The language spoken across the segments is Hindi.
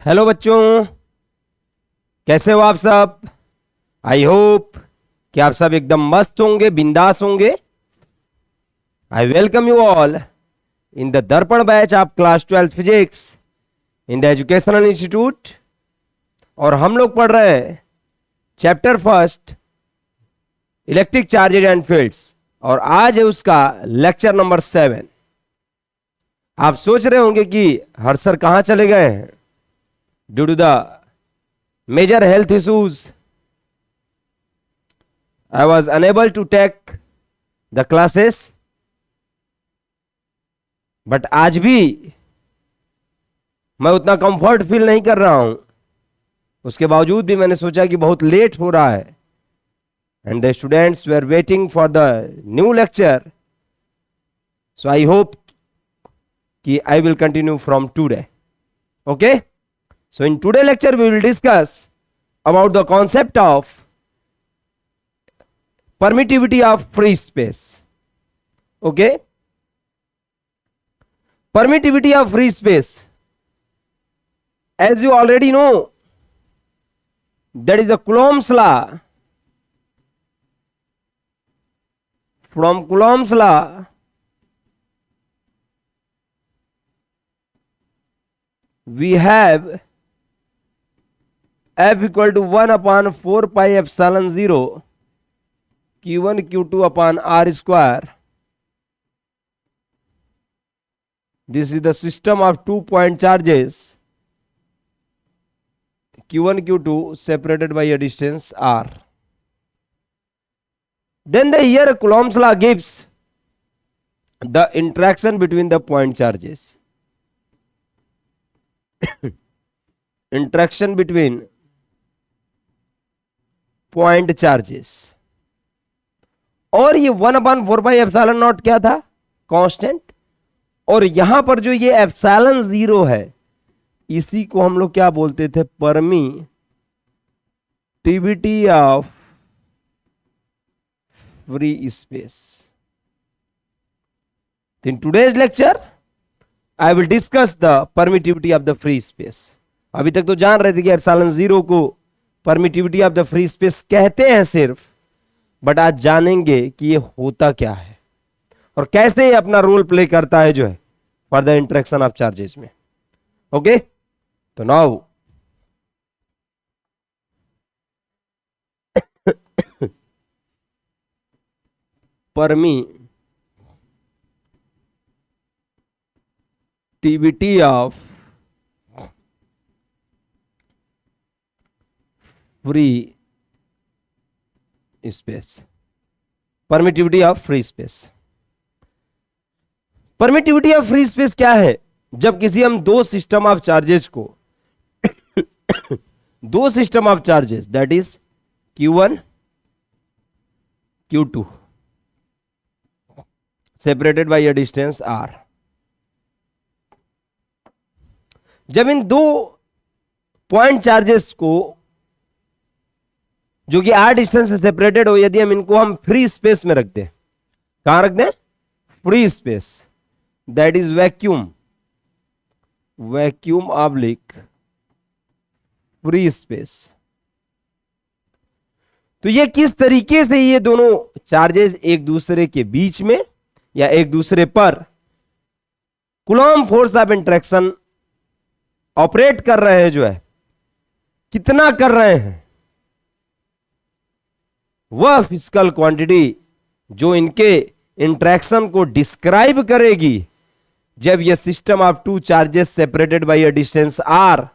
हेलो बच्चों, कैसे हो आप सब। आई होप कि आप सब एकदम मस्त होंगे, बिंदास होंगे। I welcome you all in the Darpan batch of class 12th physics in the educational institute. और हम लोग पढ़ रहे हैं chapter first, electric charges and fields, और आज है उसका लेक्चर नंबर 7। आप सोच रहे होंगे कि हर सर कहां चले गए हैं due to the major health issues. I was unable to take the classes, but आज भी मैं उतना कंफर्ट फील नहीं कर रहा हूं। उसके बावजूद भी मैंने सोचा कि बहुत लेट हो रहा है and the students were waiting for the new lecture, so I hope कि I will continue from today. Okay, so in today lecture we will discuss about the concept of permittivity of free space. Okay, permittivity of free space, as you already know, that is the Coulomb's law. From Coulomb's law, we have F equal to 1 upon 4 pi epsilon 0 Q1 Q2 upon R square. This is the system of 2 point charges Q1 Q2 separated by a distance R. Then the here Coulomb's law gives the interaction between the point charges. Interaction between point charges. और ये 1/4πε0 क्या था? कांस्टेंट। और यहां पर जो ये एप्सिलॉन 0 है, इसी को हम लोग क्या बोलते थे? Permittivity of free space. In today's lecture I will discuss the permittivity of the free space. अभी तक तो जान रहे थे कि एप्सिलॉन 0 को permittivity of the free space कहते हैं सिर्फ, बट आज जानेंगे कि ये होता क्या है और कैसे ये अपना रोल प्ले करता है जो है for the interaction of charges में। ओके, तो now permittivity of free space, permittivity of free space. Permittivity of free space क्या है? जब किसी हम दो सिस्टम ऑफ चार्जेस को दो system of charges that is Q1 Q2 separated by a distance R, जब इन दो पॉइंट चार्जेस को जो कि R डिस्टेंस से सेपरेटेड हो, यदि हम फ्री स्पेस में रख दें, कहां रख दें? Free space, that is vacuum, vacuum oblique free space. तो ये किस तरीके से ये दोनों चार्जेस एक दूसरे के बीच में या एक दूसरे पर Coulomb force of interaction operate कर रहे हैं, जो है कितना कर रहे हैं, वह फिजिकल क्वांटिटी जो इनके इंटरेक्शन को डिस्क्राइब करेगी जब यह system of two charges separated by a distance R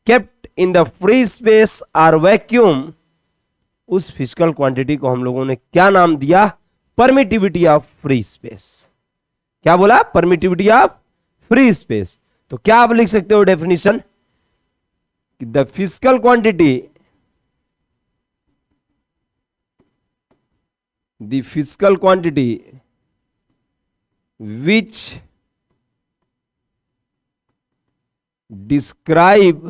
kept in the free space or vacuum, उस फिजिकल क्वांटिटी को हम लोगों ने क्या नाम दिया? Permittivity of free space. क्या बोला? Permittivity of free space. तो क्या आप लिख सकते हो definition? The physical quantity, the physical quantity which describe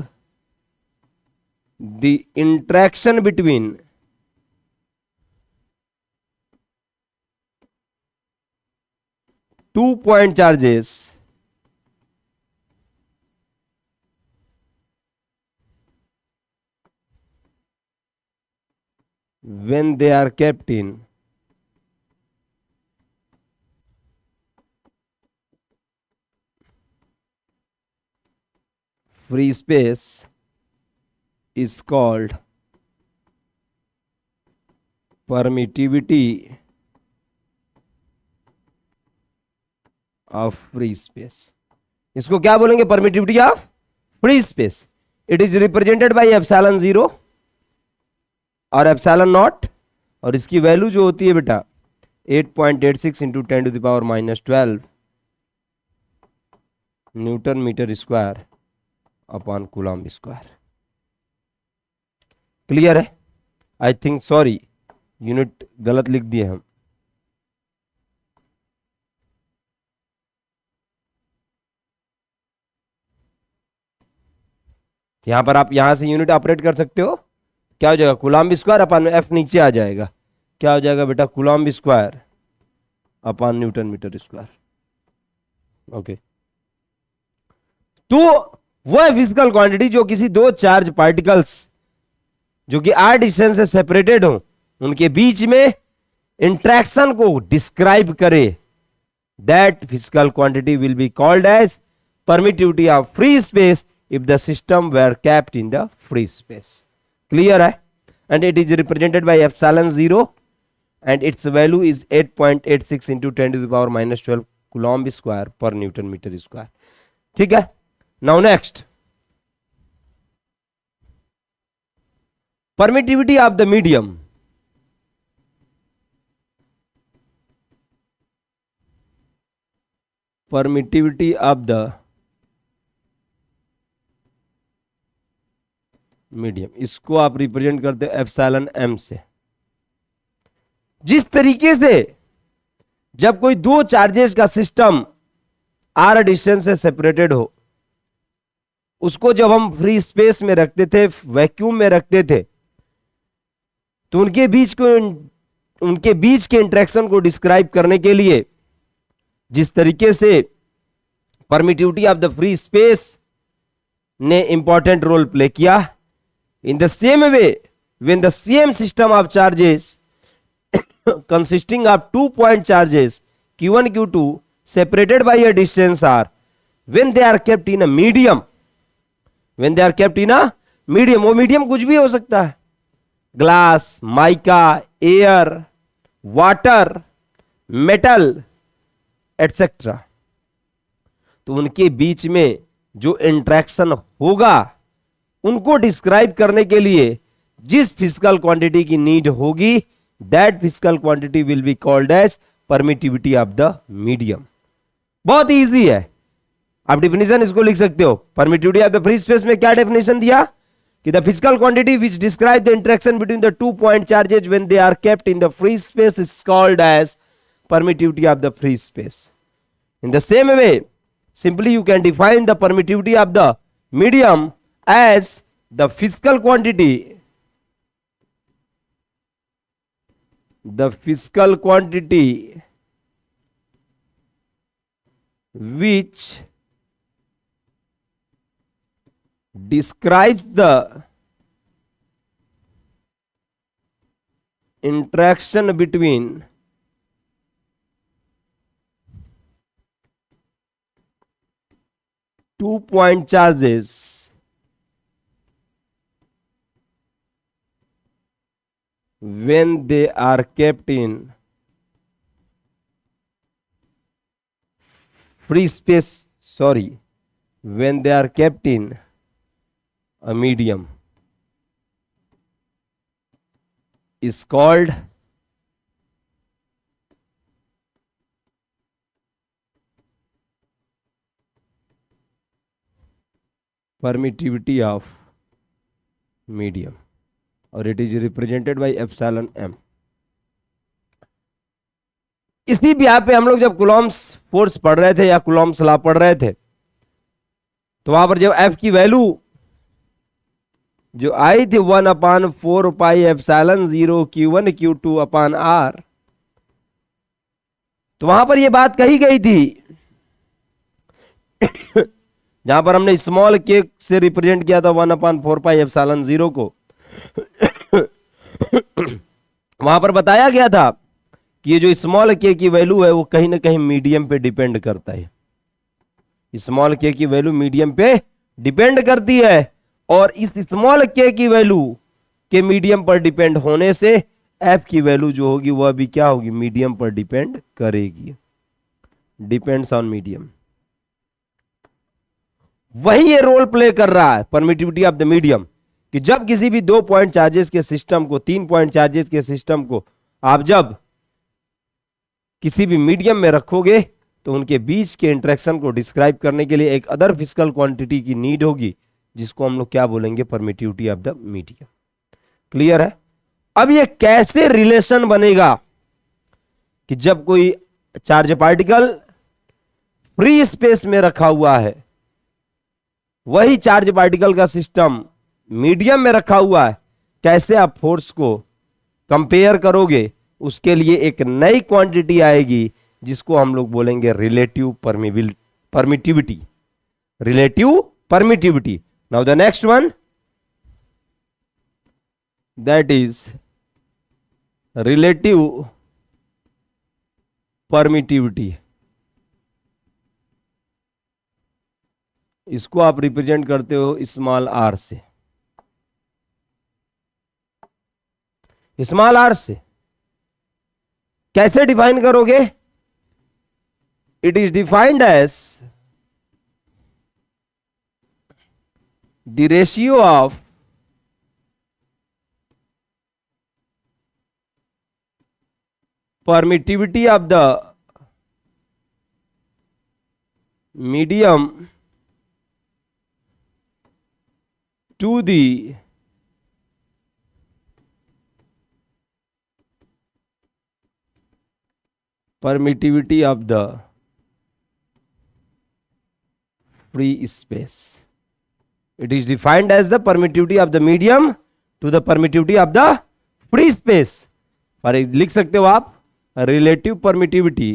the interaction between two point charges when they are kept in free space is called permittivity of free space. इसको क्या बोलेंगे? Permittivity of free space. It is represented by epsilon 0 और एप्सिलॉन नॉट, और इसकी वैल्यू जो होती है बेटा 8.86 into 10⁻12 newton metre square upon coulomb square. Clear है? आई थिंक, सॉरी, यूनिट गलत लिख दिए हम. यहां पर आप यहां से यूनिट ऑपरेट कर सकते हो. क्या हो जाएगा? कूलम्ब स्क्वायर अपॉन एफ नीचे आ जाएगा. क्या हो जाएगा बेटा? Coulomb square upon newton metre square. Okay. तो वो है फिजिकल क्वांटिटी जो किसी दो चार्ज पार्टिकल्स जो कि r डिस्टेंस से सेपरेटेड हो उनके बीच में इंट्रैक्शन को डिस्क्राइब करे. That physical quantity will be called as permittivity of free space if the system were kept in the free space. Clear है? And it is represented by epsilon 0 and its value is 8.86 into 10⁻12 coulomb square per Newton meter square. ठीक है? Now next, permittivity of the medium. Permittivity of the medium, इसको आप रिप्रेजेंट करते हो एप्सिलॉन m से. जिस तरीके से जब कोई दो चार्जेस का सिस्टम r डिस्टेंस से सेपरेटेड हो उसको जब हम फ्री स्पेस में रखते थे, वैक्यूम में रखते थे, तो उनके बीच के इंटरेक्शन को डिस्क्राइब करने के लिए जिस तरीके से permittivity of the free space ने इंपॉर्टेंट रोल प्ले किया, in the same way when the same system of charges consisting of 2 point charges q1 q2 separated by a distance r, when they are kept in a medium, when they are kept in a medium, वो मीडियम कुछ भी हो सकता है, glass, mica, air, water, metal etcetera. तो उनके बीच में जो इंट्रैक्शन होगा उनको डिस्क्राइब करने के लिए जिस फिजिकल क्वांटिटी की नीड होगी, that physical quantity will be called as permittivity of the medium. बहुत इजी है, आप डेफिनेशन इसको लिख सकते हो. Permittivity of the free space में क्या डेफिनेशन दिया कि the physical quantity which describe the interaction between the 2 point charges when they are kept in the free space is called as permittivity of the free space. In the same way simply you can define the permittivity of the medium as the physical quantity which describes the interaction between two point charges when they are kept in free space, when they are kept in a medium is called permittivity of medium और it is represented by epsilon m. इसी भी यहाँ पे हम लोग जब कूलॉम्स फोर्स पढ़ रहे थे या कूलॉम्स लॉ पढ़ रहे थे तो वहां पर जब f की वैल्यू जो आई थी 1/4 pi epsilon 0 q1 q2 upon r, तो वहां पर यह बात कही गई थी जहां पर हमने स्मॉल के से रिप्रेजेंट किया था 1/4 पाई एप्सिलॉन 0 को वहां पर बताया गया था कि ये जो स्मॉल के की वैल्यू है वो कहीं ना कहीं मीडियम पे डिपेंड करता है। स्मॉल के की वैल्यू मीडियम पे डिपेंड करती है, और इस स्मॉल के की वैल्यू के मीडियम पर डिपेंड होने से एफ की वैल्यू जो होगी वह भी क्या होगी, मीडियम पर डिपेंड करेगी। Depends on medium. वही ये रोल प्ले कर रहा है परमिटिविटी ऑफ द मीडियम, कि जब किसी भी 2 पॉइंट चार्जेस के सिस्टम को, 3 पॉइंट चार्जेस के सिस्टम को आप जब किसी भी मीडियम में रखोगे तो उनके बीच के इंटरेक्शन को डिस्क्राइब करने के लिए एक अदर फिजिकल क्वांटिटी की नीड होगी, जिसको हम लोग क्या बोलेंगे, permittivity of the medium. Clear है? अब ये कैसे रिलेशन बनेगा कि जब कोई चार्ज पार्टिकल फ्री स्पेस में रखा हुआ है, वही चार्ज पार्टिकल का सिस्टम मीडियम में रखा हुआ है, कैसे आप फोर्स को कंपेयर करोगे, उसके लिए एक नई क्वांटिटी आएगी जिसको हम लोग बोलेंगे relative permittivity. Relative permittivity. Now the next one, that is relative permittivity. इसको आप रिप्रेजेंट करते हो स्मॉल आर से। स्मॉल आर से कैसे डिफाइन करोगे? It is defined as the ratio of permittivity of the medium to the permittivity of the free space. It is defined as the permittivity of the medium to the permittivity of the free space. और लिख सकते हो आप relative permittivity,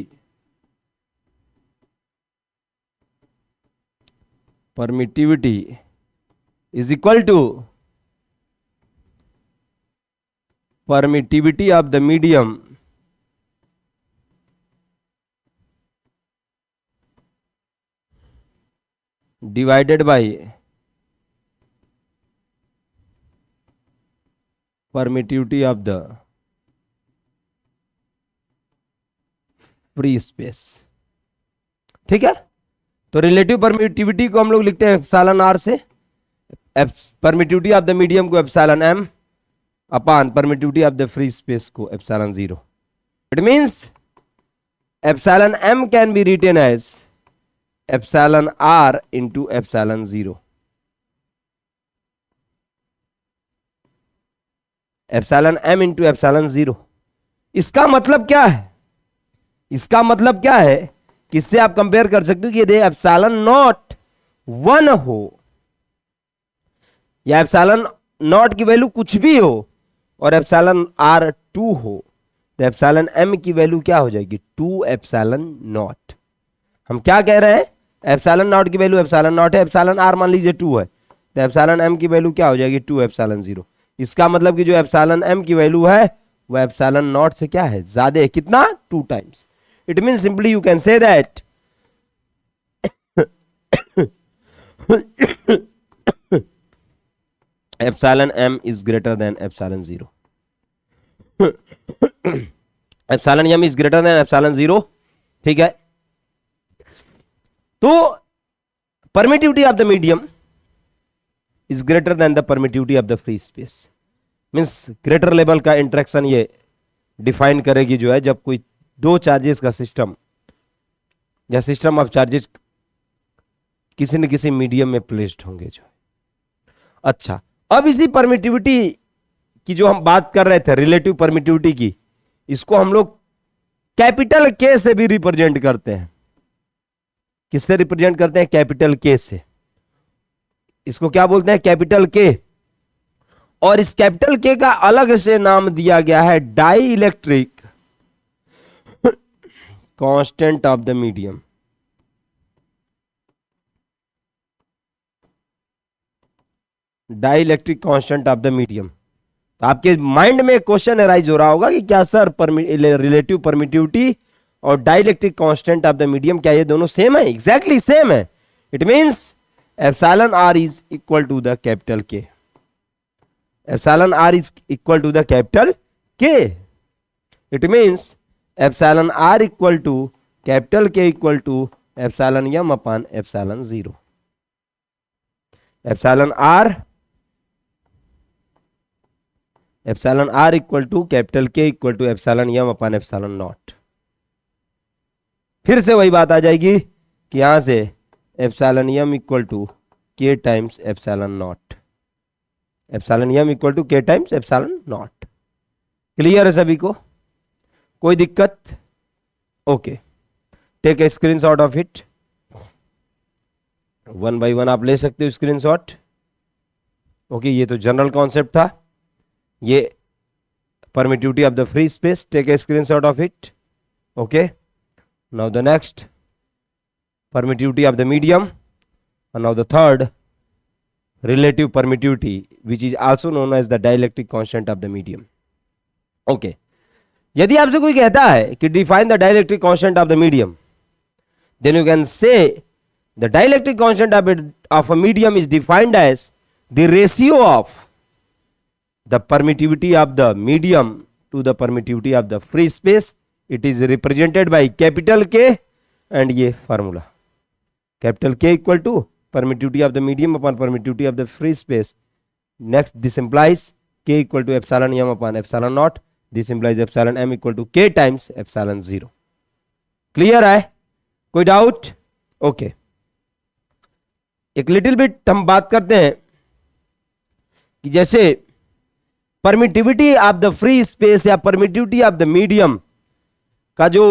permittivity is equal to permittivity of the medium divided by permittivity of the free space. ठीक है? तो रिलेटिव परमिटिविटी को हम लोग लिखते हैं एप्सिलॉन आर से, परमिटिविटी ऑफ द मीडियम को epsilon M upon permittivity of the free space को epsilon 0। It means epsilon m can be written as epsilon r into epsilon 0। Epsilon m into epsilon 0। इसका मतलब क्या है? इसका मतलब क्या है कि इससे आप कंपेयर कर सकते हो कि यदि एप्सिलॉन नॉट 1 हो या एप्सिलॉन नॉट की वैल्यू कुछ भी हो और एप्सिलॉन आर 2 हो, तो एप्सिलॉन एम की वैल्यू क्या हो जाएगी, 2 एप्सिलॉन नॉट। हम क्या कह रहे हैं, एप्सिलॉन नॉट की वैल्यू एप्सिलॉन नॉट है, एप्सिलॉन आर मान लीजिए 2 है, तो एप्सिलॉन एम की वैल्यू क्या हो जाएगी, 2 एप्सिलॉन 0। इसका मतलब कि जो एप्सिलॉन एम की वैल्यू है वो एप्सिलॉन नॉट से क्या है, ज्यादा है। कितना? 2 times. It means simply you can say that epsilon m is greater than epsilon 0. epsilon m is greater than epsilon 0. ठीक है? तो permittivity of the medium is greater than the permittivity of the free space. Means greater level का इंटरेक्शन ये डिफाइन करेगी जो है जब कोई 2 चार्जेस का सिस्टम या सिस्टम ऑफ चार्जेस किसी न किसी मीडियम में प्लेस्ड होंगे जो है। अच्छा, अब इसी परमिटिविटी की जो हम बात कर रहे थे, रिलेटिव परमिटिविटी की, इसको हम लोग कैपिटल के से भी रिप्रेजेंट करते हैं। किससे रिप्रेजेंट करते हैं? कैपिटल के से। इसको क्या बोलते हैं? कैपिटल के। और इस कैपिटल के का अलग से नाम दिया गया है dielectric constant of the medium. Dielectric constant of the medium. तो आपके माइंड में क्वेश्चन अराइज हो रहा होगा कि क्या सर रिलेटिव परमिटिविटी और dielectric constant of the medium क्या ये दोनों सेम है? एग्जैक्टली सेम है. It means epsilon r is equal to the capital K. Epsilon r is equal to the capital K. It means epsilon are equal to capital K equal to epsilon M upon epsilon zero. Epsilon are equal to capital K equal to epsilon M upon epsilon naught. फिर से वही बात आ जाएगी कि यहां से epsilon M equal to K times epsilon naught. Epsilon M equal to K times epsilon naught. Clear है सभी को? कोई दिक्कत? Okay, take a screenshot of it. One by one आप ले सकते हो स्क्रीनशॉट. ओके, ये तो जनरल कॉन्सेप्ट था. ये permittivity of the free space. Take a screenshot of it. Okay, now the next permittivity of the medium, and now the third relative permittivity, which is also known as the dielectric constant of the medium. Okay, यदि आपसे कोई कहता है कि define the dielectric constant of the medium, then you can say the dielectric constant of a medium is defined as the ratio of the permittivity of the medium to the permittivity of the free space. It is represented by capital K and ये formula. Capital K equal to permittivity of the medium upon permittivity of the free space. Next, this implies K equal to epsilon m upon epsilon naught. This implies epsilon m equal to K times epsilon 0. Clear है? कोई डाउट? ओके, एक लिटिल बिट हम बात करते हैं कि जैसे permittivity of the free space या परमिटिविटी ऑफ द मीडियम का जो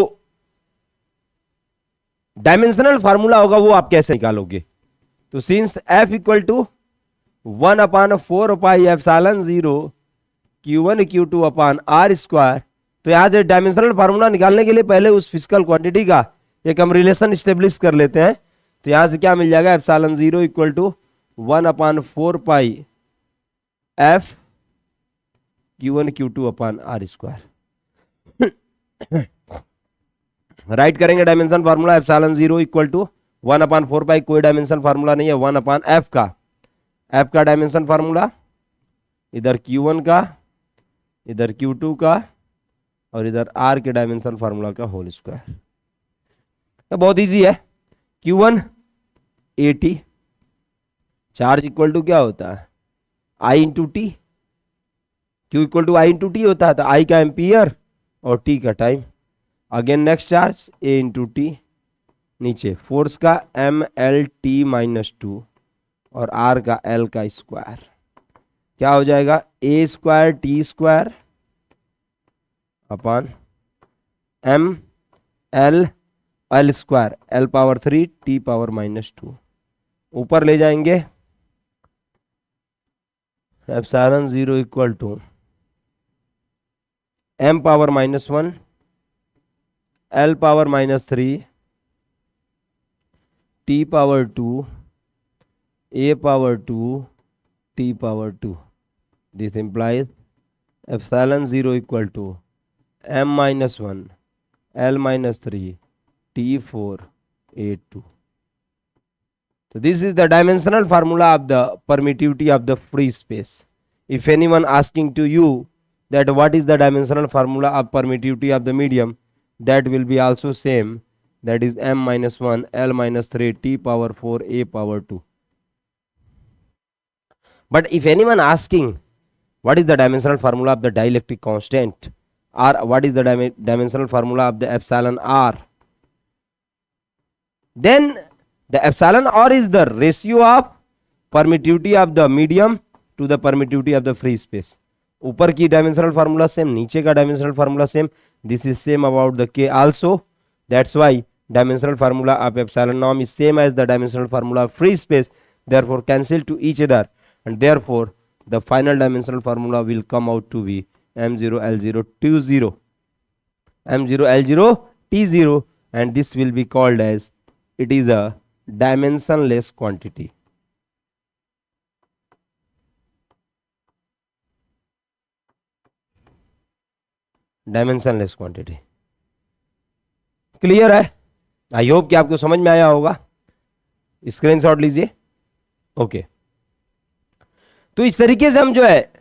डायमेंशनल फार्मूला होगा वो आप कैसे निकालोगे? तो since f equal to 1 upon 4 pi epsilon 0 q1 q2 upon r square. तो यहां से डायमेंशनल फार्मूला निकालने के लिए पहले उस फिजिकल क्वांटिटी का एक हम रिलेशन स्टेब्लिश कर लेते हैं. तो यहां से क्या मिल जाएगा? Epsilon 0 equal to 1 upon 4 pi f q1 q2 upon r square. Write करेंगे dimension formula. Epsilon 0 equal to 1 upon 4 pi, कोई डायमेंशन फार्मूला नहीं है, 1 अपॉन f का डायमेंशन फार्मूला, इधर q1 का, इधर q2 का और इधर r के डायमेंशन फार्मूला का होल स्क्वायर. तो बहुत इजी है. q1 80, चार्ज इक्वल टू क्या होता है? I into T. q equal to I into T होता है. तो I का एम्पियर और t का time. Again next charge a into T. नीचे फोर्स का mlt माइनस 2 और r का l का स्क्वायर. क्या हो जाएगा? a square T square upon m l square, l power 3 t power minus 2. ऊपर ले जाएंगे epsilon 0 equal to m power minus 1 l power minus 3 t power 2 a power 2 t power 2. This implies epsilon 0 equal to m minus 1 l minus 3 t 4 a 2. So this is the dimensional formula of the permittivity of the free space. If anyone asking to you that what is the dimensional formula of permittivity of the medium, that will be also same, that is m minus 1 l minus 3 t power 4 a power 2. But if anyone asking what is the dimensional formula of the dielectric constant or what is the dimensional formula of the epsilon r, then the epsilon r is the ratio of permittivity of the medium to the permittivity of the free space. ऊपर की डायमेंशनल फार्मूला सेम, नीचे का dimensional formula same. This is same about the K also. That's why dimensional formula of epsilon norm is same as the dimensional formula of free space, therefore cancel to each other, and therefore the final dimensional formula will come out to be m0 l0 t0, m0 l0 t0, and this will be called as, it is a dimensionless quantity. Dimensionless quantity. Clear है? आई होप कि आपको समझ में आया होगा। स्क्रीनशॉट लीजिए। ओके, तो इस तरीके से हम जो है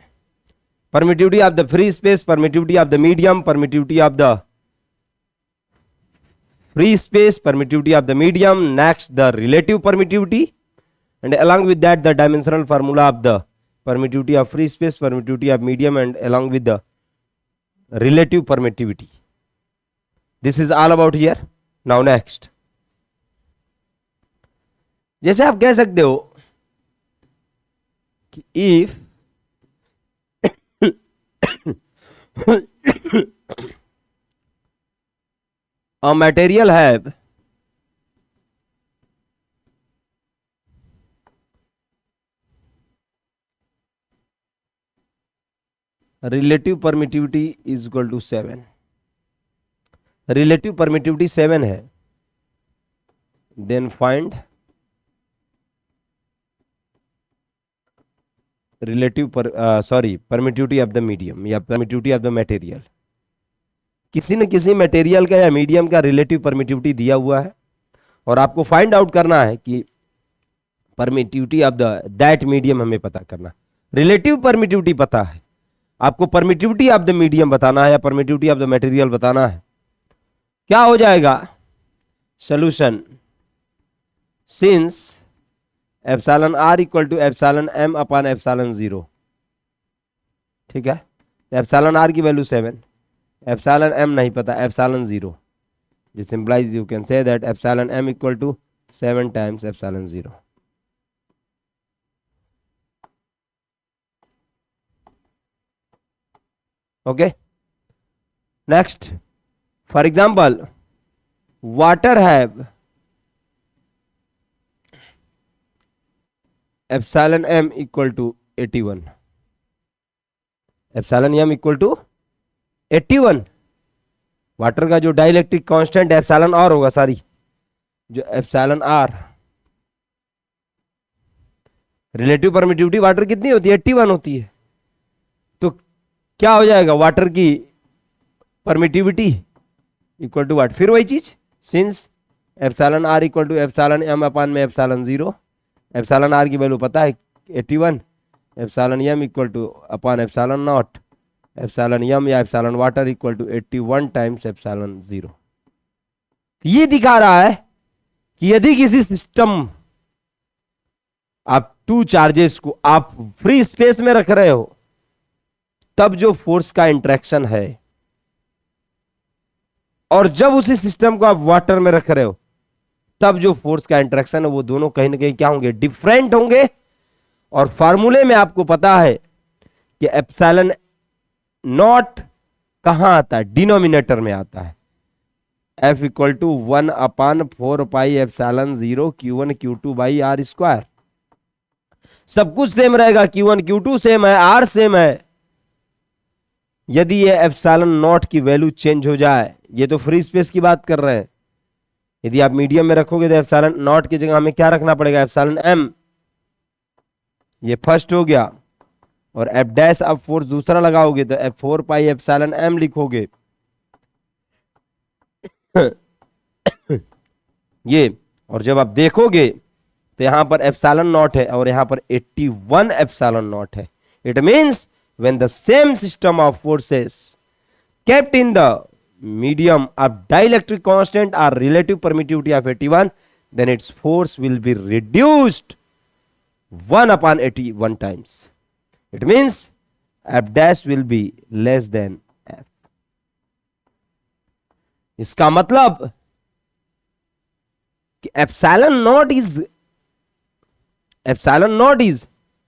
permittivity of the free space, permittivity of the medium, permittivity of the free space, permittivity of the medium, next the relative permittivity, and along with that the dimensional formula of the permittivity of free space, permittivity of medium, and along with the relative permittivity. This is all about here. Now next, जैसे आप कह सकते हो कि if a material have relative permittivity is equal to 7, relative permittivity 7 है, then find relative permittivity of the medium या permittivity of the material। किसी न किसी मटेरियल का या मीडियम का रिलेटिव परमिटिविटी दिया हुआ है और आपको फाइंड आउट करना है कि permittivity of the that medium हमें पता करना। रिलेटिव परमिटिविटी पता है, आपको परमिटिविटी ऑफ द मीडियम बताना है या परमिटिविटी ऑफ द मटेरियल बताना है। क्या हो जाएगा solution? Since epsilon are equal to epsilon M upon epsilon 0, ठीक है। एप्सिलॉन आर की वैल्यू 7, एप्सिलॉन एम नहीं पता, epsilon 0, this implies you can say that epsilon M equal to 7 times epsilon 0। Okay, next, for example water have epsilon M equal to 81, epsilon M equal to 81। Water का जो डाइलेक्ट्रिक कांस्टेंट एप्सिलॉन आर होगा, सारी जो epsilon are, relative permittivity water कितनी होती है? 81 होती है। तो क्या हो जाएगा वाटर की परमिटिविटी इक्वल टू व्हाट? फिर वही चीज, since epsilon are equal to epsilon M upon में एप्सिलॉन 0, एप्सिलॉन आर की वैल्यू पता है 81, epsilon M equal to upon epsilon naught, epsilon m या epsilon water equal to 81 times epsilon 0। ये दिखा रहा है कि यदि किसी सिस्टम आप टू चार्जेस को आप फ्री स्पेस में रख रहे हो, तब जो फोर्स का इंटरेक्शन है, और जब उसी सिस्टम को आप वाटर में रख रहे हो तब जो फोर्स का इंटरेक्शन है, वो दोनों कहीं ना कहीं क्या होंगे? डिफरेंट होंगे। और फार्मूले में आपको पता है कि एप्सिलॉन नॉट कहां आता है? डिनोमिनेटर में आता है। F equal to 1 upon 4 pi epsilon 0 Q1 Q2 by are square. सब कुछ सेम रहेगा, Q1 Q2 सेम है, R सेम है। यदि ये एप्सिलॉन नॉट की वैल्यू चेंज हो जाए, ये तो फ्री स्पेस की बात कर रहे हैं, यदि आप मीडियम में रखोगे तो एप्सिलॉन नॉट की जगह हमें क्या रखना पड़ेगा? Epsilon M. ये फर्स्ट हो गया। और एफ डैश आप फोर्स दूसरा लगाओगे तो एफ 4 पाई एप्सिलॉन एम लिखोगे। ये, और जब आप देखोगे तो यहां पर एप्सिलॉन नॉट है और यहां पर 81 एप्सिलॉन नॉट है। It means when the same system of forces kept in the medium of dielectric constant or relative permittivity of 81, then its force will be reduced 1 upon 81 times. It means F dash will be less than F. इसका मतलब कि epsilon naught is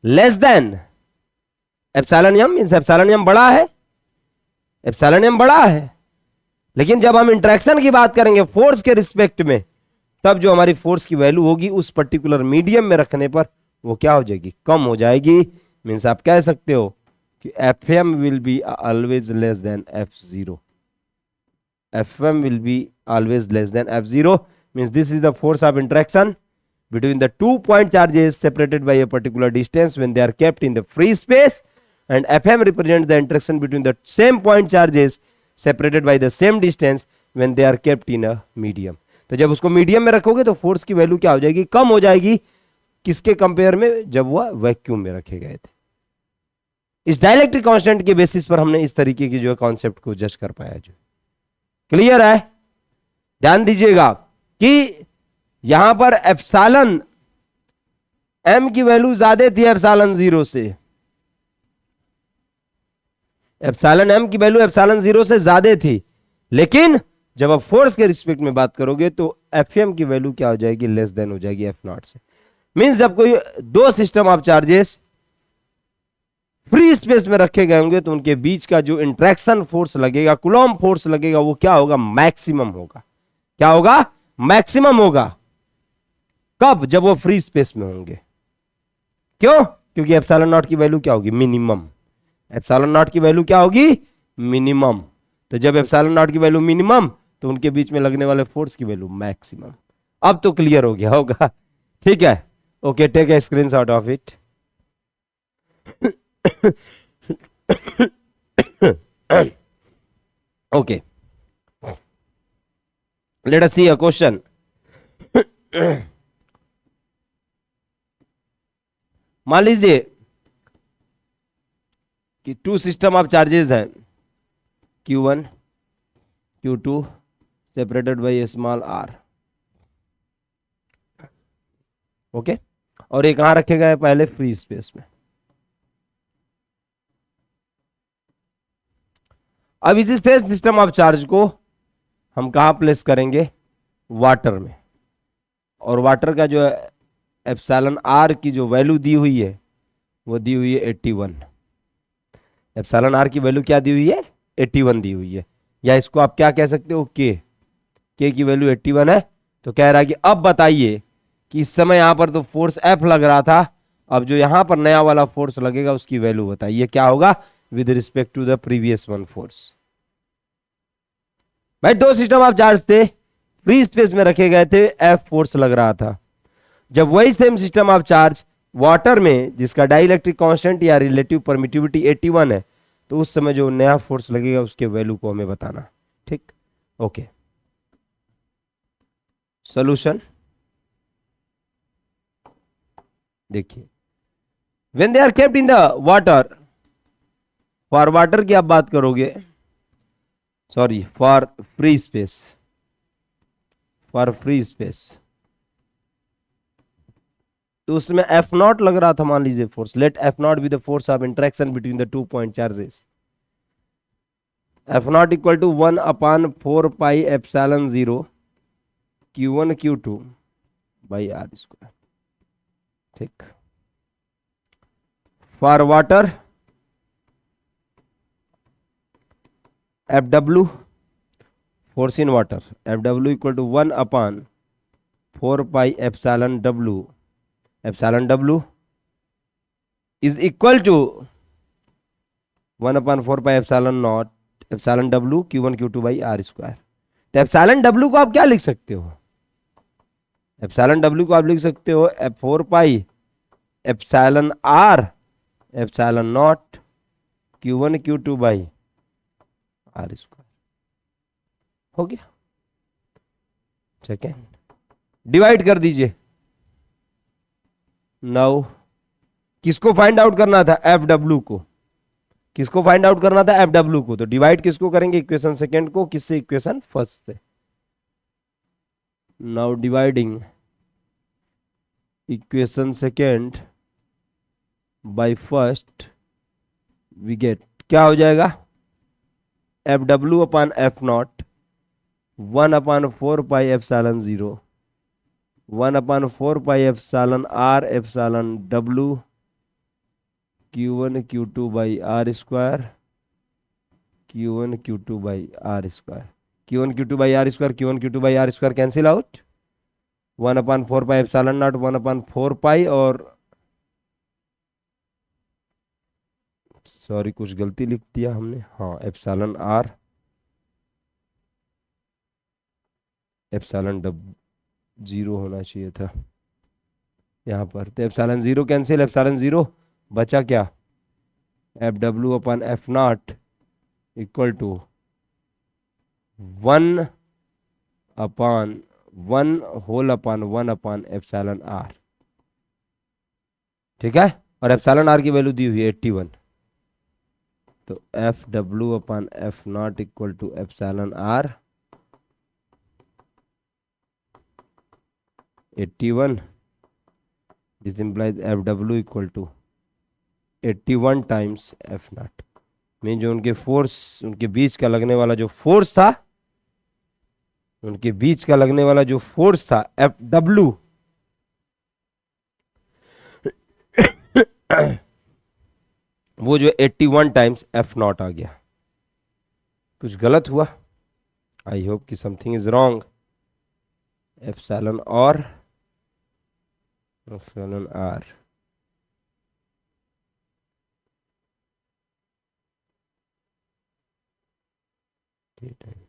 less than epsilon M. Means epsilon M बड़ा है, एप्सिलॉन एम बड़ा है। लेकिन जब हम इंटरेक्शन की बात करेंगे फोर्स के रिस्पेक्ट में, तब जो हमारी फोर्स की वैल्यू होगी उस पर्टिकुलर मीडियम में रखने पर वो क्या हो जाएगी? कम हो जाएगी। मींस आप कह सकते हो कि F M will be always less than F zero. F M will be always less than F zero. Means this is the force of interaction between the 2 point charges separated by a particular distance when they are kept in the free space, and Fm represents the interaction between the same point charges separated by the same distance when they are kept in a medium. तो जब उसको मीडियम में रखोगे तो फोर्स की वैल्यू क्या हो जाएगी, कम हो जाएगी, किसके कंपेयर में, जब वह वैक्यूम में रखे गए थे। इस डाइलेक्ट्रिक कांस्टेंट के बेसिस पर हमने इस तरीके की जो है कॉन्सेप्ट को जज कर पाया। जो क्लियर है, ध्यान दीजिएगा कि यहां पर एप्सिलॉन एम की वैल्यू ज्यादा थी एप्सिलॉन जीरो से, एप्सिलॉन एम की वैल्यू एप्सिलॉन जीरो से ज्यादा थी, लेकिन जब आप फोर्स के रिस्पेक्ट में बात करोगे तो एफ एम की वैल्यू क्या हो जाएगी, लेस देन हो जाएगी एफ नॉट से। मींस जब कोई दो system of charges free space में रखे गए होंगे तो उनके बीच का जो इंट्रैक्शन फोर्स लगेगा, कूलॉम फोर्स लगेगा, वो क्या होगा, मैक्सिमम होगा। क्या होगा, मैक्सिमम होगा। कब, जब वो फ्री स्पेस में होंगे। क्यों, क्योंकि एप्सिलॉन नॉट की वैल्यू क्या होगी, मिनिमम। एप्सिलॉन नॉट की वैल्यू क्या होगी, मिनिमम। तो जब एप्सिलॉन नॉट की वैल्यू मिनिमम तो उनके बीच में लगने वाले फोर्स की वैल्यू मैक्सिमम। अब तो क्लियर हो गया होगा, ठीक है। Okay, take a screenshot of it. Okay, let us see a question. मान लीजिए कि टू सिस्टम ऑफ चार्जेस हैं, Q1 Q2 सेपरेटेड बाय ए स्मॉल r। ओके, और ये कहां रखे गए, पहले फ्री स्पेस में। अब इसी सिस्टम ऑफ चार्ज को हम कहां प्लेस करेंगे, वाटर में। और वाटर का जो एप्सिलॉन आर की जो वैल्यू दी हुई है वो दी हुई है 81। एप्सिलॉन आर की वैल्यू क्या दी हुई है, 81 दी हुई है। या इसको आप क्या कह सकते हो, के की वैल्यू 81 है। तो कह रहा है कि अब बताइए कि इस समय यहां पर तो फोर्स एफ लग रहा था, अब जो यहां पर नया वाला फोर्स लगेगा उसकी वैल्यू बताइए क्या होगा with respect to the previous one force. भाई दो सिस्टम ऑफ चार्ज थे, फ्री स्पेस में रखे गए थे, एफ फोर्स लग रहा था। जब वही same system of charge water में, जिसका डाइलेक्ट्रिक कांस्टेंट या रिलेटिव परमिटिविटी 81 है, तो उस समय जो नया फोर्स लगेगा उसके वैल्यू को हमें बताना। ठीक, ओके। सॉल्यूशन देखिए, when they are kept in the water, for water की आप बात करोगे, sorry for free space, for free space, तो उसमें एफ नॉट लग रहा था। मान लीजिए force, let F naught be the force of interaction between the 2 point charges. F naught equal to 1/4 pi epsilon 0 Q1 Q2 by are square. ठीक, for water F W, force in water, F W equal to 1/4 pi epsilon W. Epsilon W is equal to 1/4 pi epsilon naught, epsilon W Q1 Q2 by are square. तो एप्सिलॉन डब्ल्यू को आप क्या लिख सकते हो, एप्सिलॉन डब्ल्यू को आप लिख सकते हो 4 पाई epsilon are epsilon naught Q1 Q2 by are square. हो गया, सेकेंड डिवाइड कर दीजिए। नाउ किसको फाइंड आउट करना था, एफ डब्ल्यू को। किसको फाइंड आउट करना था, एफ डब्ल्यू को। तो डिवाइड किसको करेंगे, इक्वेशन सेकेंड को, किससे, इक्वेशन फर्स्ट से। Now dividing equation second by first, we get, क्या हो जाएगा, F W upon F naught 1/4 pi epsilon 0 1/4 pi epsilon are epsilon W Q1 Q2 by are square, Q1 Q2 by are square, Q1 Q2 by are square, Q1 Q2 by are square cancel out, 1/4 pi epsilon naught 1/4 pi, और सॉरी कुछ गलती लिख दिया हमने, हाँ एप्सिलॉन आर एप्सिलॉन डब 0 होना चाहिए था यहाँ पर। तो एप्सिलॉन 0 कैंसिल, एप्सिलॉन 0 बचा क्या, F W upon F naught equal to 1 upon 1 whole upon 1 upon epsilon R, ठीक है। और एप्सिलॉन आर की वैल्यू दी हुई है 81, तो F W upon F naught equal to epsilon R 81, this implies F W equal to 81 times F naught. Mean जो उनके फोर्स, उनके बीच का लगने वाला जो फोर्स था, उनके बीच का लगने वाला जो फोर्स था एफ डब्ल्यू, वो जो 81 टाइम्स एफ नॉट आ गया। कुछ गलत हुआ? आई होप कि समथिंग इज रॉन्ग। एप्सिलॉन और एप्सिलॉन आर, ठीक है।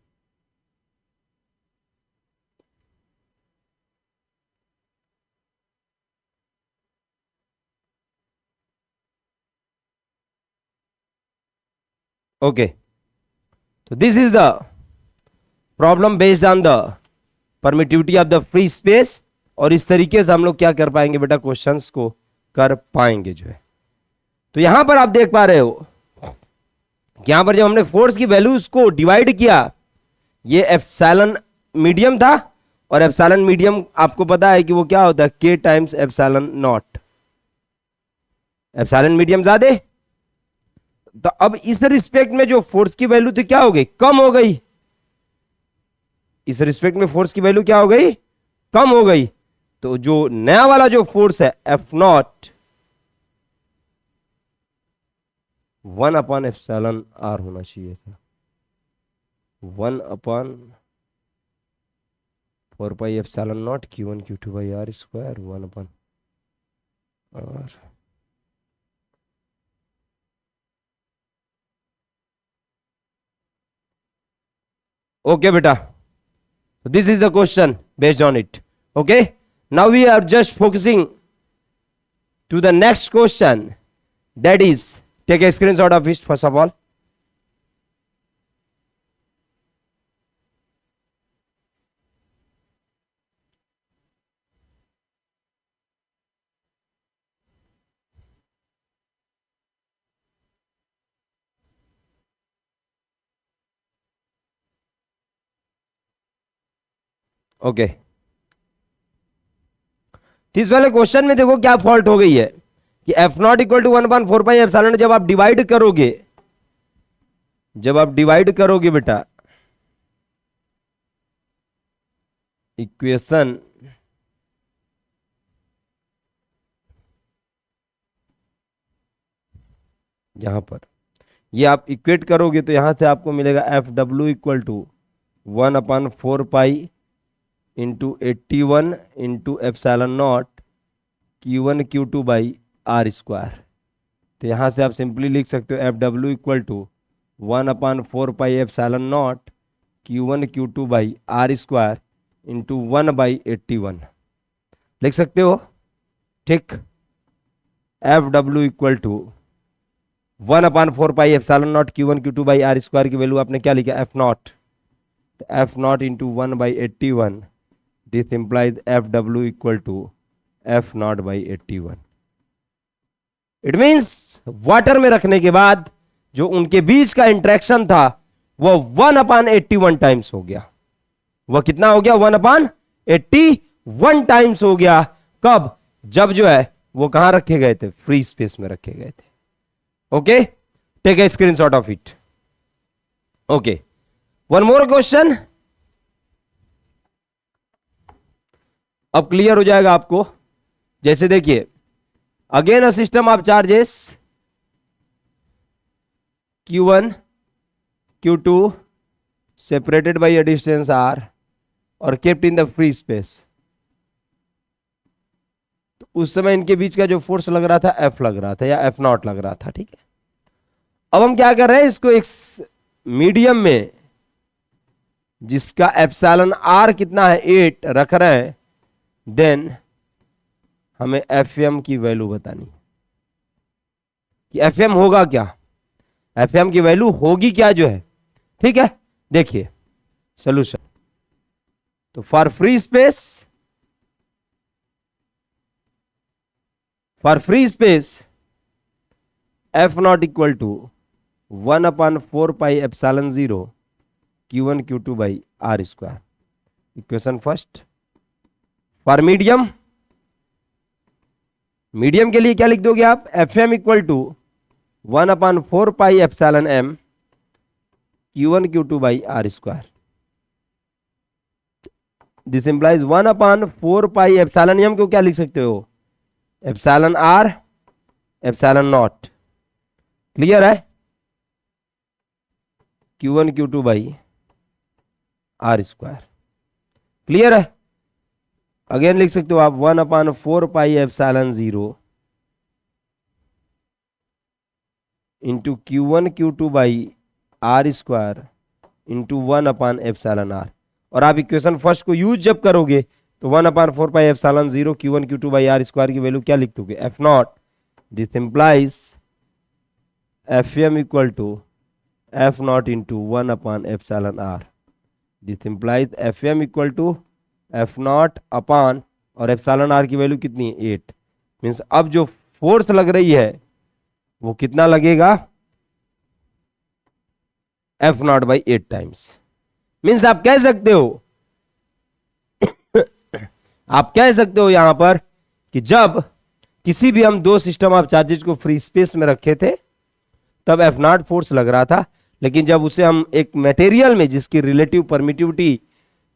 ओके, तो this is the problem based on the permittivity of the free space. और इस तरीके से हम लोग क्या कर पाएंगे बेटा, क्वेश्चंस को कर पाएंगे जो है। तो यहां पर आप देख पा रहे हो कि यहां पर जब हमने फोर्स की वैल्यूज को डिवाइड किया, ये एप्सिलॉन मीडियम था, और एप्सिलॉन मीडियम आपको पता है कि वो क्या होता है, के times epsilon naught. Epsilon medium ज्यादा, तो अब इस रिस्पेक्ट में जो फोर्स की वैल्यू थी क्या हो गई, कम हो गई। इस रिस्पेक्ट में फोर्स की वैल्यू क्या हो गई, कम हो गई। तो जो नया वाला जो फोर्स है F naught 1 upon epsilon R होना चाहिए था, 1 upon 4 pi epsilon naught Q1 Q2 by are square 1 upon R. Okay बेटा, this is the question based on it. Okay, now we are just focusing to the next question, that is, take a screenshot of it first of all. Okay, इस वाले क्वेश्चन में देखो क्या फॉल्ट हो गई है कि F naught equal to 1/4 pi epsilon, जब आप डिवाइड करोगे, जब आप डिवाइड करोगे बेटा इक्वेशन, यहां पर ये आप इक्वेट करोगे तो यहां से आपको मिलेगा F W equal to 1/4 pi into 81 into epsilon naught Q1 Q2 by are square. तो यहां से आप सिंपली लिख सकते हो F W equal to 1/4 pi epsilon naught Q1 Q2 by are square into 1/81 लिख सकते हो, ठीक। F W equal to 1/4 pi epsilon naught Q1 Q2 by are square की वैल्यू आपने क्या लिखा, F naught, F naught into 1/81, this implies F W equal to F naught by 81। It means water में रखने के बाद जो उनके बीच का इंटरेक्शन था वो 1/81 टाइम्स हो गया। वह कितना हो गया, 1/81 टाइम्स हो गया। कब, जब जो है वो कहां रखे गए थे, फ्री स्पेस में रखे गए थे। Okay, take a screenshot of it. Okay, one more question, अब क्लियर हो जाएगा आपको। जैसे देखिए, again a system of charges Q1 Q2 separated by a distance R और kept in the free space. तो उस समय इनके बीच का जो फोर्स लग रहा था F लग रहा था या F नॉट लग रहा था, ठीक है। अब हम क्या कर रहे हैं, इसको एक मीडियम में जिसका एप्सिलॉन R कितना है 8 रख रहे हैं, देन हमें Fm की वैल्यू बतानी कि Fm होगा क्या, Fm की वैल्यू होगी क्या जो है, ठीक है। देखिए सोल्यूशन। तो for free space, F naught equal to 1/4πε0 Q1 Q2 by are square, equation first. For medium, medium के लिए क्या लिख दोगे आप, F M equal to 1/4πε Q1 Q2 by are square. This implies 1/4πε, को क्या लिख सकते हो, epsilon are epsilon naught. Clear है, Q1 Q2 by are square. Clear है, अगेन लिख सकते हो आप 1/4πε0 into Q1 Q2 by are square into 1/εr। और आप इक्वेशन फर्स्ट को यूज जब करोगे तो 1/4πε0 Q1 Q2 by are square की वैल्यू क्या लिख दोगे, F naught. This implies F M equal to F naught into 1/εr। This implies F M equal to F naught upon, और एप्सिलॉन आर की वैल्यू कितनी है, 8। मीन्स अब जो फोर्स लग रही है वो कितना लगेगा, F naught by 8 times. Means आप कह सकते हो आप कह सकते हो यहां पर कि जब किसी भी हम दो सिस्टम ऑफ चार्जेज को फ्री स्पेस में रखे थे तब एफ नॉट फोर्स लग रहा था, लेकिन जब उसे हम एक मटेरियल में जिसकी रिलेटिव परमिटिविटी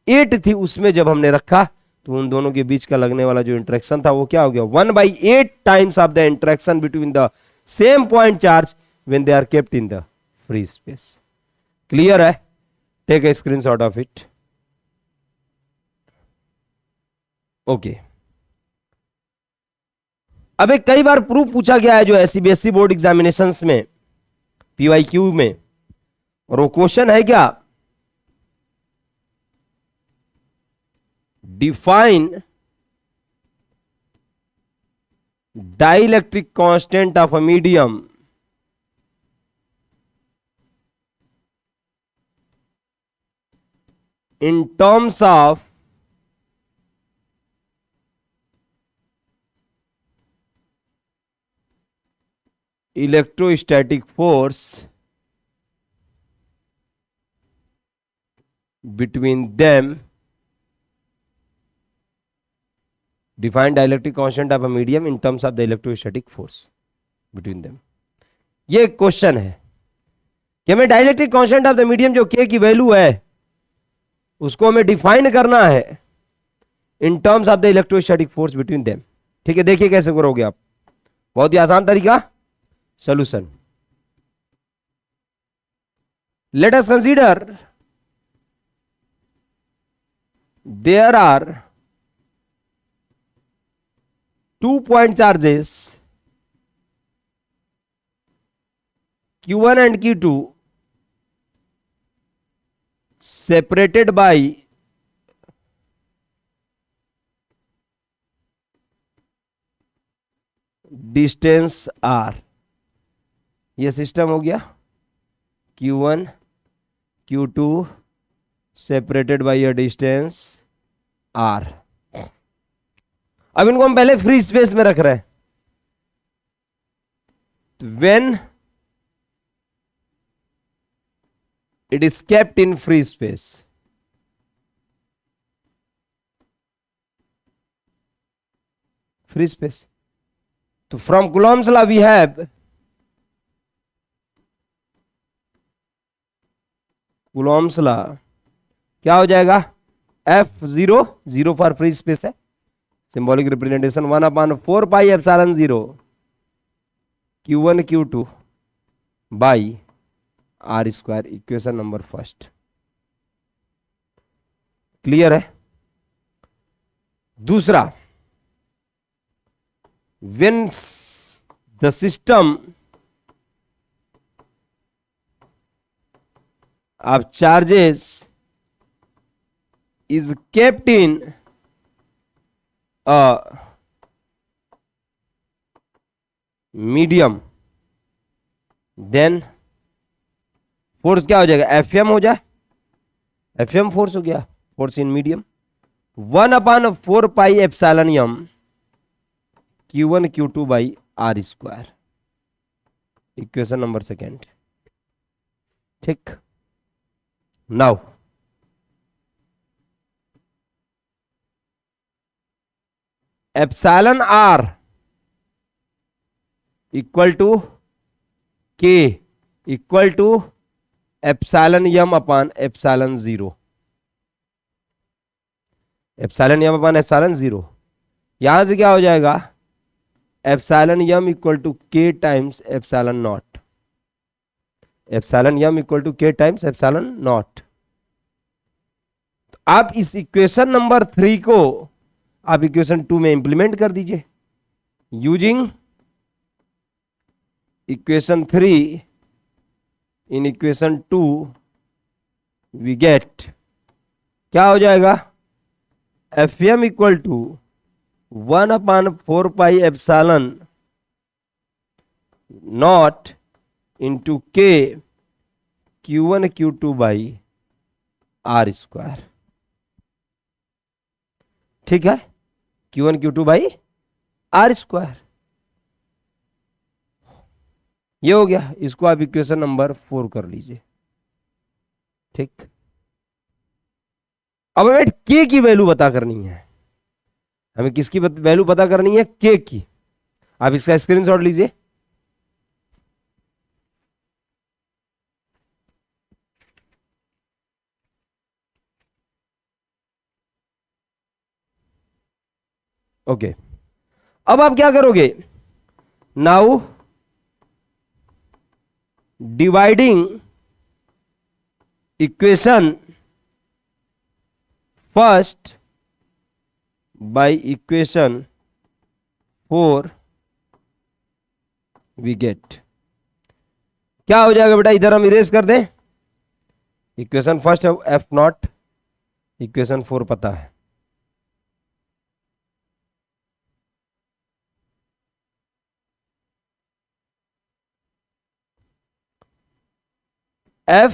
8 थी उसमें जब हमने रखा तो उन दोनों के बीच का लगने वाला जो इंटरेक्शन था वो क्या हो गया, 1/8 times of the interaction between the same point charge when they are kept in the free space. Clear है, take a screenshot of it. Okay, अब एक कई बार प्रूफ पूछा गया है जो एससीबीएसई बोर्ड एग्जामिनेशंस में, पीवाईक्यू में, और वो क्वेश्चन है क्या, define dielectric constant of a medium in terms of electrostatic force between them, define dielectric constant of a medium in terms of the electrostatic force between them। ये क्वेश्चन है कि हमें dielectric constant of the medium जो के की वैल्यू है उसको हमें डिफाइन करना है in terms of the electrostatic force between them. ठीक है, देखिए कैसे करोगे आप, बहुत ही आसान तरीका। Solution, let us consider there are 2 point charges Q1 and Q2 separated by distance r। ये सिस्टम हो गया Q1 Q2 separated by a distance r। अब इनको हम पहले फ्री स्पेस में रख रहे हैं, when it is kept in free space, free space। तो from Coulomb's law we have Coulomb's law क्या हो जाएगा, F0 0 फॉर फ्री स्पेस है, symbolic representation 1/4πε0 Q1 Q2 by are square, equation number first. Clear है। दूसरा, when the system of charges is kept in a medium, then force क्या हो जाएगा, एफ एम हो जाए, एफएम फोर्स हो गया, force in medium, 1/4 pi epsilon m Q1 Q2 by are square, equation number second. ठीक, now epsilon are equal to K equal to epsilon M upon epsilon zero, epsilon M upon epsilon zero. यहां से क्या हो जाएगा, epsilon M equal to K times epsilon naught, epsilon M equal to K times epsilon naught. आप इस इक्वेशन नंबर 3 को आप इक्वेशन 2 में इंप्लीमेंट कर दीजिए। Using equation 3 in equation 2 we get, क्या हो जाएगा, F M equal to 1/4 pi epsilon naught into K Q1 Q2 by are square. ठीक है, Q1 Q2 by are square, ये हो गया। इसको आप इक्वेशन नंबर 4 कर लीजिए। ठीक, अब हमें के की वैल्यू पता करनी है, हमें किसकी वैल्यू पता करनी है, के की। आप इसका स्क्रीनशॉट लीजिए। ओके, अब आप क्या करोगे, now dividing equation first by equation 4 we get, क्या हो जाएगा बेटा, इधर हम इरेज कर दें, equation first F naught, equation 4 पता है, F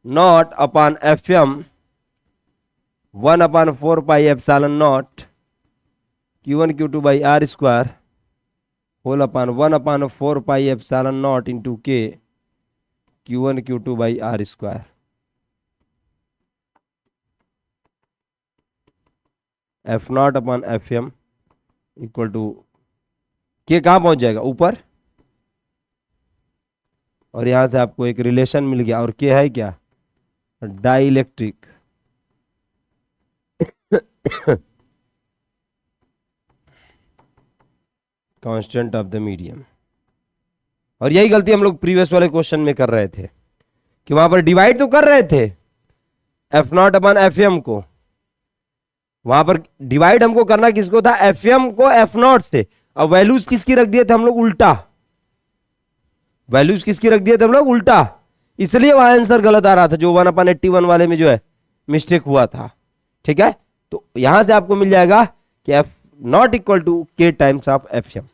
naught upon F M 1/4 pi epsilon naught Q1 Q2 by are square whole upon 1/4 pi epsilon naught into K Q1 Q2 by are square. F naught upon F M equal to K, कहां पहुंच जाएगा, ऊपर, और यहां से आपको एक रिलेशन मिल गया, और के है क्या, dielectric constant of the medium. और यही गलती हम लोग प्रीवियस वाले क्वेश्चन में कर रहे थे कि वहां पर डिवाइड तो कर रहे थे F naught upon F M को, वहां पर डिवाइड हमको करना किसको था, एफ एम को एफ नॉट से। अब वैल्यूज किसकी रख दिए थे हम लोग उल्टा, वैल्यूज किसकी रख दिए थे हम लोग उल्टा, इसलिए वहां आंसर गलत आ रहा था, जो 1/81 वाले में जो है मिस्टेक हुआ था। ठीक है, तो यहां से आपको मिल जाएगा कि F naught equal to K times of F M,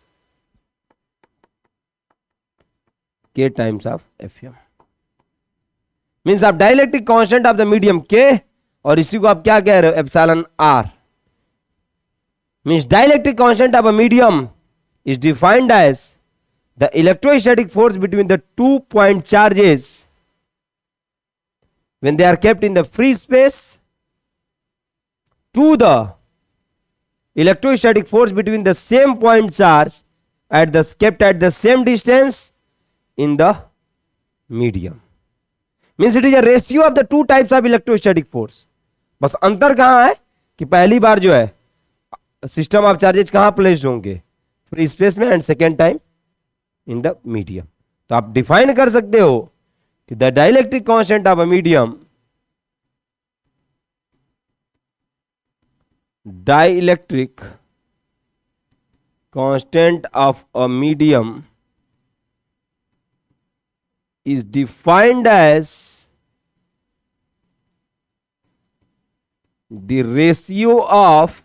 K times of F M means आप dielectric constant of the medium के, और इसी को आप क्या कह रहे हो, epsilon r, means dielectric constant of a medium is defined as the electrostatic force between the 2 point charges when they are kept in the free space to the electrostatic force between the same point charge at the kept at the same distance in the medium, means it is a ratio of the two types of electrostatic force। बस अंतर कहां है कि पहली बार जो है सिस्टम ऑफ चार्जेस कहां प्लेस्ड होंगे, फ्री स्पेस में, and second time in the medium. तो आप डिफाइन कर सकते हो कि the dielectric constant of a medium, dielectric constant of a medium is defined as the ratio of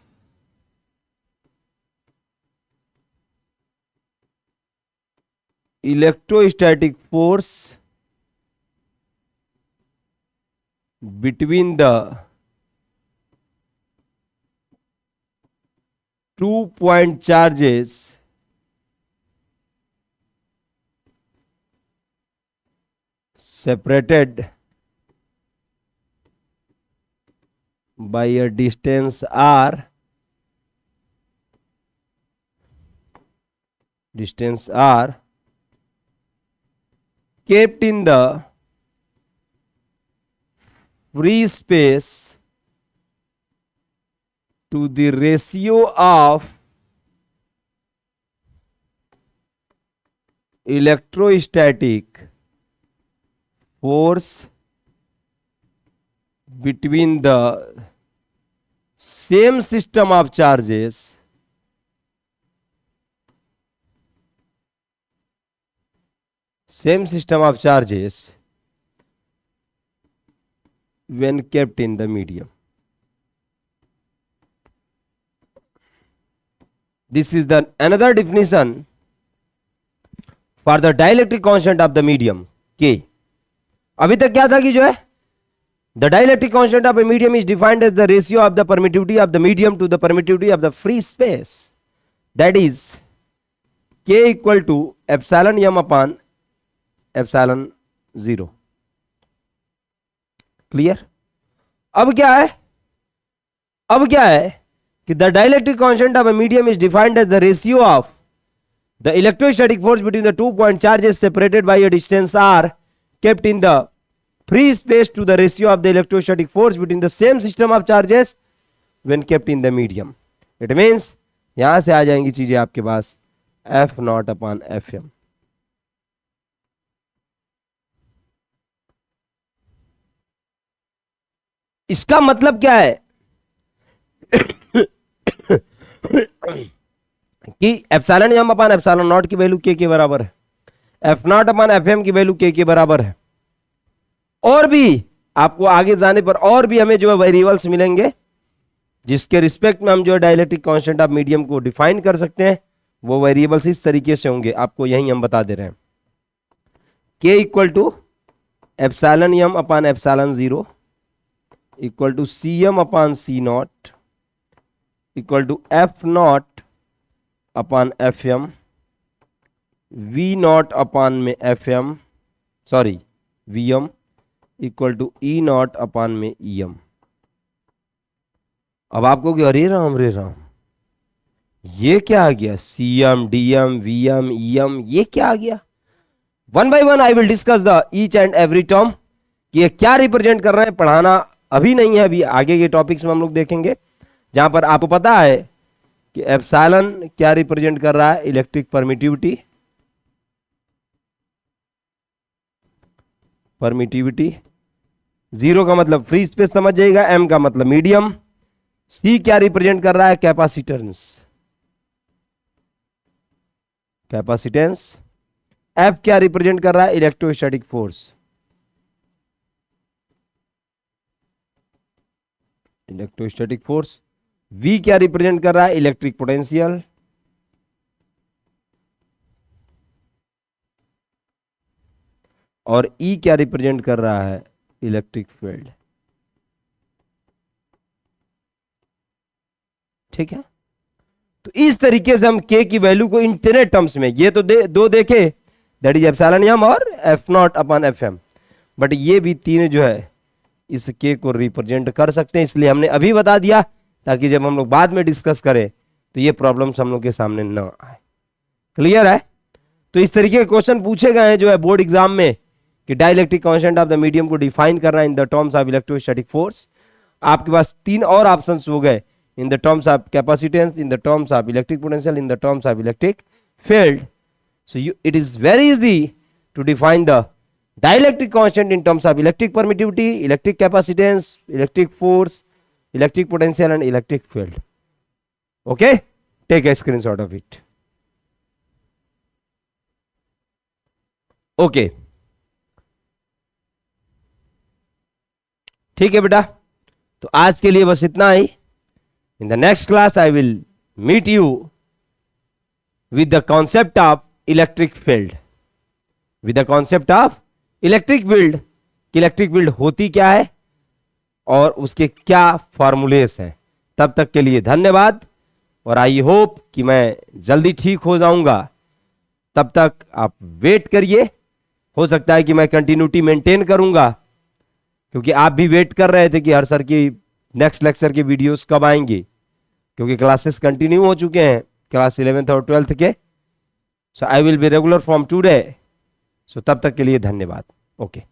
electrostatic force between the 2-point charges separated by a distance r, kept in the free space to the ratio of electrostatic force between the same system of charges when kept in the medium. This is the another definition for the dielectric constant of the medium K. अभी तक क्या था कि जो है the dielectric constant of a medium is defined as the ratio of the permittivity of the medium to the permittivity of the free space, that is K equal to epsilon m upon epsilon 0. Clear? अब क्या है कि the dielectric constant of a medium is defined as the ratio of the electrostatic force between the 2-point charges separated by a distance r kept in the free space to the ratio of the electrostatic force between the same system of charges when kept in the medium. It means यहां से आ जाएंगी चीजें आपके पास F0 upon Fm. इसका मतलब क्या है कि epsilon M upon epsilon naught की वैल्यू के बराबर है, F naught upon F M की वैल्यू के बराबर है, और भी आपको आगे जाने पर और भी हमें जो है वेरिएबल्स मिलेंगे जिसके रिस्पेक्ट में हम जो है डाइलेक्ट्रिक कांस्टेंट ऑफ मीडियम को डिफाइन कर सकते हैं. वो वेरिएबल्स इस तरीके से होंगे, आपको यही हम बता दे रहे हैं. K equal to epsilon M upon epsilon 0 equal to C M upon C naught equal to F naught upon F M, V naught upon में F M sorry V M equal to E naught upon में ई एम. अब आपको क्या रे राम ये क्या आ गया, C M D M V M E M, ये क्या आ गया. One by one I will discuss the each and every term कि ये क्या रिप्रेजेंट कर रहे हैं. पढ़ाना अभी नहीं है, अभी आगे के टॉपिक्स में हम लोग देखेंगे जहां पर आपको पता है कि एप्सिलॉन क्या रिप्रेजेंट कर रहा है, इलेक्ट्रिक परमिटिविटी. जीरो का मतलब फ्री स्पेस समझ जाएगा, एम का मतलब मीडियम, सी क्या रिप्रेजेंट कर रहा है, कैपेसिटेंस, एफ क्या रिप्रेजेंट कर रहा है, इलेक्ट्रोस्टैटिक फोर्स, वी क्या रिप्रेजेंट कर रहा है, इलेक्ट्रिक पोटेंशियल, और ई क्या रिप्रेजेंट कर रहा है, इलेक्ट्रिक फील्ड. ठीक है, तो इस तरीके से हम के की वैल्यू को इन तीन टर्म्स में, ये तो दो देखे, दैट इज एप्सिलॉन एम और F naught upon F M, but ये भी तीन जो है इस के को रिप्रेजेंट कर सकते हैं. इसलिए हमने अभी बता दिया ताकि जब हम लोग बाद में डिस्कस करें तो ये प्रॉब्लम्स हम लोग के सामने न आए. क्लियर है? तो इस तरीके के क्वेश्चन पूछे गए हैं जो है बोर्ड एग्जाम में कि dielectric constant of the medium को डिफाइन करना in the terms of electrostatic force. आपके पास तीन और ऑप्शंस हो गए, in the terms of capacitance, in the terms of electric potential, in the terms of electric field. So it is very easy to define the dielectric constant in terms of electric permittivity, electric capacitance, electric force, electric potential and electric field. Okay, take a screenshot of it. Okay, ठीक है बेटा, तो आज के लिए बस इतना ही. In the next class, I will meet you with the concept of electric field. With the concept of electric field. Electric field होती क्या है, और उसके क्या फॉर्मूलेस हैं। तब तक के लिए धन्यवाद, और आई होप कि मैं जल्दी ठीक हो जाऊंगा। तब तक आप वेट करिए, हो सकता है कि मैं कंटिन्यूटी मेंटेन करूंगा, क्योंकि आप भी वेट कर रहे थे कि हर सर की नेक्स्ट लेक्चर की वीडियोस कब आएंगी, क्योंकि क्लासेस कंटिन्यू हो चुके हैं क्लास 11th और 12th के। So I will be regular from today. So तब तक के लिए धन्यवाद। ओके।